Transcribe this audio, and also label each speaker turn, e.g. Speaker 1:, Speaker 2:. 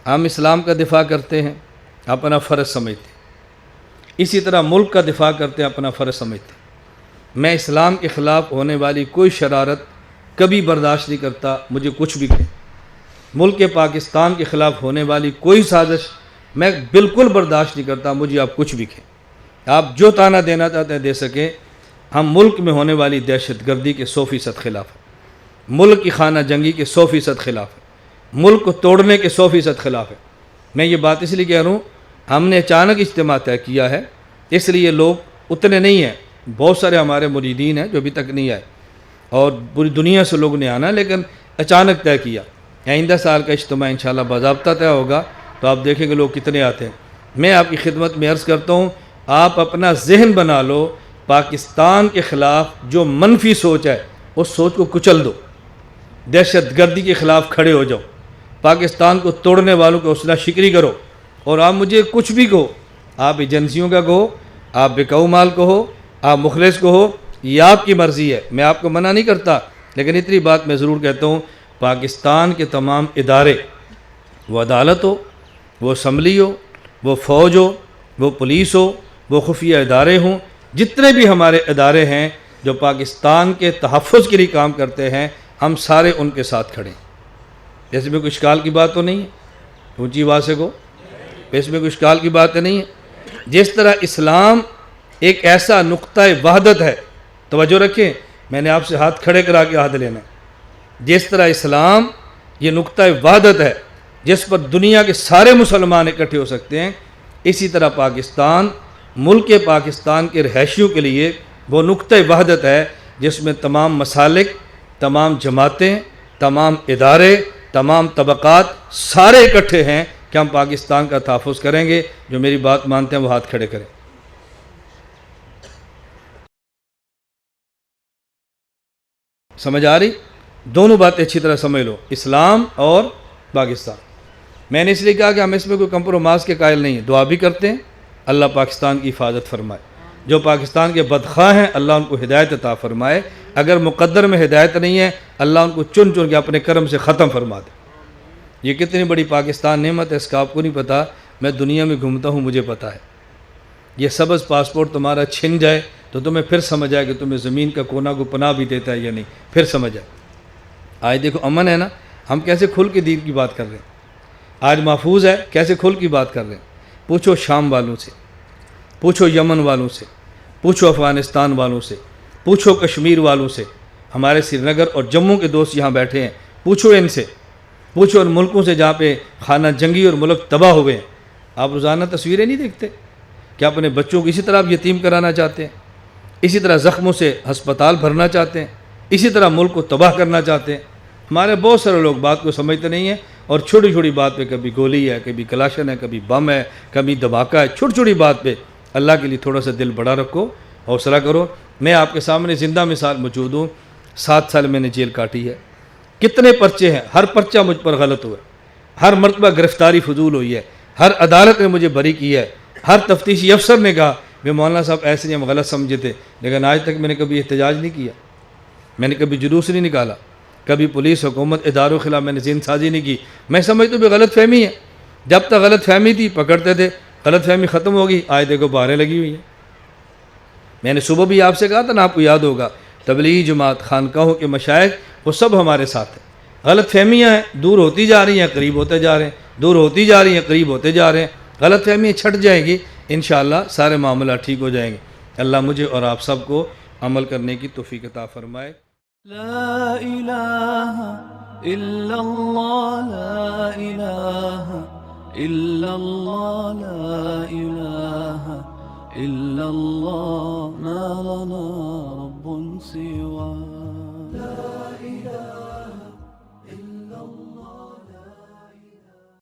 Speaker 1: ہم اسلام کا دفاع کرتے ہیں، اپنا فرض سمجھتے ہیں، اسی طرح ملک کا دفاع کرتے ہیں، اپنا فرض سمجھتے ہیں۔ میں اسلام کے خلاف ہونے والی کوئی شرارت کبھی برداشت نہیں کرتا، مجھے کچھ بھی کہیں۔ ملک پاکستان کے خلاف ہونے والی کوئی سازش میں بالکل برداشت نہیں کرتا، مجھے آپ کچھ بھی کہیں۔ آپ جو تانا دینا چاہتے ہیں دے سکیں، ہم ملک میں ہونے والی دہشت گردی کے 100% خلاف ہیں، ملک کی خانہ جنگی کے 100% خلاف ہیں، ملک کو توڑنے کے 100% خلاف ہے۔ میں یہ بات اس لیے کہہ رہا ہوں، ہم نے اچانک اجتماع طے کیا ہے، اس لیے لوگ اتنے نہیں ہیں، بہت سارے ہمارے مریدین ہیں جو ابھی تک نہیں آئے اور پوری دنیا سے لوگ نے آنا، لیکن اچانک طے کیا۔ آئندہ سال کا اجتماع انشاءاللہ باضابطہ طے ہوگا تو آپ دیکھیں گے لوگ کتنے آتے ہیں۔ میں آپ کی خدمت میں عرض کرتا ہوں، آپ اپنا ذہن بنا لو، پاکستان کے خلاف جو منفی سوچ ہے اس سوچ کو کچل دو، دہشت گردی کے خلاف کھڑے ہو جاؤ، پاکستان کو توڑنے والوں کو حوصلہ شکری کرو۔ اور آپ مجھے کچھ بھی کہو، آپ ایجنسیوں کا کہو، آپ بکاؤ مال کہو، آپ مخلص کہو، یہ آپ کی مرضی ہے، میں آپ کو منع نہیں کرتا، لیکن اتنی بات میں ضرور کہتا ہوں، پاکستان کے تمام ادارے، وہ عدالت ہو، وہ اسمبلی ہو، وہ فوج ہو، وہ پولیس ہو، وہ خفیہ ادارے ہوں، جتنے بھی ہمارے ادارے ہیں جو پاکستان کے تحفظ کے لیے کام کرتے ہیں، ہم سارے ان کے ساتھ کھڑے ہیں۔ اس میں کوئی اشکال کی بات تو نہیں ہے؟ اونچی آواز سے کہو، اس میں کوئی اشکال کی بات نہیں ہے؟ جس طرح اسلام ایک ایسا نقطہ وحدت ہے، توجہ رکھیں، میں نے آپ سے ہاتھ کھڑے کرا کے عہد لینا ہے، جس طرح اسلام یہ نقطہ وحدت ہے جس پر دنیا کے سارے مسلمان اکٹھے ہو سکتے ہیں، اسی طرح پاکستان، ملک پاکستان کے رہائشیوں کے لیے وہ نقطہ وحدت ہے جس میں تمام مسالک، تمام جماعتیں، تمام ادارے، تمام طبقات سارے اکٹھے ہیں کہ ہم پاکستان کا تحفظ کریں گے۔ جو میری بات مانتے ہیں وہ ہاتھ کھڑے کریں۔ سمجھ آ رہی؟ دونوں باتیں اچھی طرح سمجھ لو، اسلام اور پاکستان۔ میں نے اس لیے کہا کہ ہم اس میں کوئی کمپرومائز کے قائل نہیں ہیں، دعا بھی کرتے ہیں اللہ پاکستان کی حفاظت فرمائے، جو پاکستان کے بدخواہ ہیں اللہ ان کو ہدایت عطا فرمائے، اگر مقدر میں ہدایت نہیں ہے اللہ ان کو چن چن کے اپنے کرم سے ختم فرما دے۔ یہ کتنی بڑی پاکستان نعمت ہے، اس کا آپ کو نہیں پتہ، میں دنیا میں گھومتا ہوں مجھے پتہ ہے۔ یہ سبز پاسپورٹ تمہارا چھن جائے تو تمہیں پھر سمجھ آئے کہ تمہیں زمین کا کونا کو پناہ بھی دیتا ہے یا نہیں، پھر سمجھ آئے۔ آج دیکھو امن ہے نا، ہم کیسے کھل کے دین کی بات کر رہے ہیں، آج محفوظ ہے، کیسے کھل کی بات کر رہے ہیں۔ پوچھو شام والوں سے، پوچھو یمن والوں سے، پوچھو افغانستان والوں سے، پوچھو کشمیر والوں سے، ہمارے سری نگر اور جموں کے دوست یہاں بیٹھے ہیں، پوچھو ان سے، پوچھو ان ملکوں سے جہاں پہ خانہ جنگی اور ملک تباہ ہوئے ہیں۔ آپ روزانہ تصویریں نہیں دیکھتے؟ کیا اپنے بچوں کو اسی طرح آپ یتیم کرانا چاہتے ہیں؟ اسی طرح زخموں سے ہسپتال بھرنا چاہتے ہیں؟ اسی طرح ملک کو تباہ کرنا چاہتے ہیں؟ ہمارے بہت سارے لوگ بات کو سمجھتے نہیں ہیں، اور چھوٹی چھوٹی بات پہ کبھی گولی ہے، کبھی کلاشن ہے، کبھی بم ہے، کبھی دھماکہ ہے، چھوٹی چھوٹی بات پہ اللہ کے لیے تھوڑا سا دل بڑا رکھو، حوصلہ کرو۔ میں آپ کے سامنے زندہ مثال موجود ہوں، 7 سال میں نے جیل کاٹی ہے، کتنے پرچے ہیں، ہر پرچہ مجھ پر غلط ہوا ہے، ہر مرتبہ گرفتاری فضول ہوئی ہے، ہر عدالت نے مجھے بری کی ہے، ہر تفتیشی افسر نے کہا کہ مولانا صاحب ایسے نہیں، ہم غلط سمجھے تھے، لیکن آج تک میں نے کبھی احتجاج نہیں کیا، میں نے کبھی جلوس نہیں نکالا، کبھی پولیس حکومت اداروں کے خلاف میں نے ذہن سازی نہیں کی۔ میں سمجھتا ہوں کہ غلط فہمی ہے، جب تک غلط فہمی تھی پکڑتے تھے، غلط فہمی ختم ہوگی، آج دیکھو باریں لگی ہوئی ہیں۔ میں نے صبح بھی آپ سے کہا تھا نا، آپ کو یاد ہوگا، تبلیغی جماعت، خانقاہوں کے مشائخ، وہ سب ہمارے ساتھ ہیں۔ غلط فہمیاں ہیں، دور ہوتی جا رہی ہیں، قریب ہوتے جا رہے ہیں، دور ہوتی جا رہی ہیں، قریب ہوتے جا رہے ہیں، غلط فہمیاں چھٹ جائیں گی، انشاءاللہ سارے معاملات ٹھیک ہو جائیں گے۔ اللہ مجھے اور آپ سب کو عمل کرنے کی توفیق عطا فرمائے۔
Speaker 2: لا الہ الا اللہ، لا الہ الا اللہ، لا الہ الا اللہ، ما لنا رب سواه۔